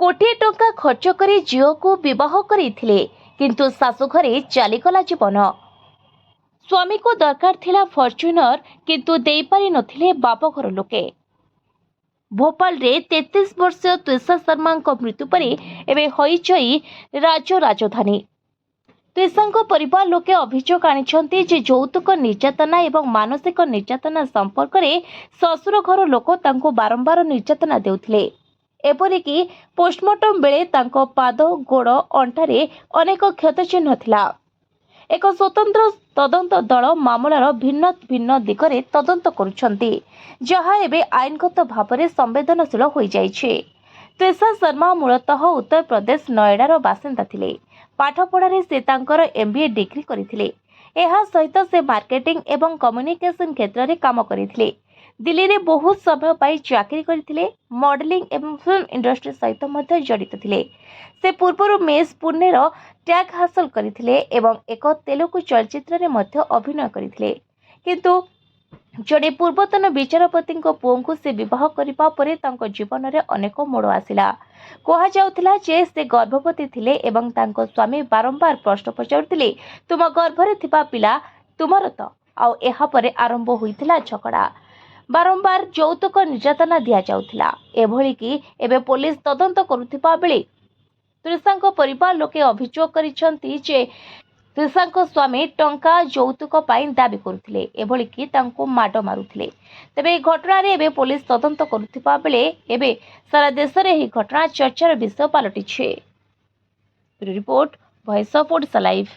कोटिए टंका खर्च कर झील को विवाह करते किंतु शाशुघरे चलीगला जीवन। स्वामी को दरकार थिला फॉर्च्यूनर किंतु देई पारि नथिले बाप घर लोके। भोपाल रे 33 वर्षीय त्विषा शर्मा मृत्यु पर एवं हईचई राजधानी। त्विषा परिवार लोके अभियोग आनिछन्ति जे यौतुक निर्यातना एवं मानसिक निर्यातना संपर्क में शशुर घर लोक तांको बारंबार निर्यातना देउथिले। एपरिकी पोस्टमार्टम बेले तांको पाद गोड़ अंटारे अनेक क्षतचिह्न थिला। एक स्वतंत्र तदंत दल मामलार भिन्न भिन्न दिगरे तदंत करुछन्ति, जहा एबे आईनगत भावरे संवेदनशील होई जाइछे। त्विषा शर्मा मूलतः उत्तर प्रदेश नोएडार बासिंदा थिले। पाठपढ़ारे से तांकर एमबीए डिग्री करथिले। एहा सहित से मार्केटिंग एवं कम्युनिकेशन क्षेत्र में काम करथिले। दिल्ली रे बहुत समय पाई चाकरी करथिले। मॉडलिंग एवं फिल्म इंडस्ट्री सहित मध्य जड़ित थिले। से पूर्व मेस पुणेर टैग हासिल करथिले एवं एक तेलुगु चलचित्र रे मध्य अभिनय करथिले। किंतु जड़े पूर्वतन विचारपति पुओं को से विवाह करबा परे तांको जीवन में अनेक मोड़ आसिला। कहा जाउथिला जे से गर्भवती थिले एवं तांको स्वामी बारंबार प्रश्न पचारुथिले, तुम गर्भरे थिबा पिला तुमर तो? आउ एहा परे आरंभ होइथिला झगड़ा। बारंबार यौतुक निर्यातना दिया जाउथिला। एभली कि एबे पुलिस तदंत करुथिबा बेले त्रिषांक परिवार लोके अभियोग करिसंती जे त्रिषांक स्वामी टंका यौतुक पाई दाबी करुथिले, एभली कि तांको माड मारुथिले। तेबे घटना रे एबे पुलिस तदंत करुथिबा बेले एबे सारा देश रे ही घटना चर्चार विषय पालटिछे। Report Voice of Odisha live.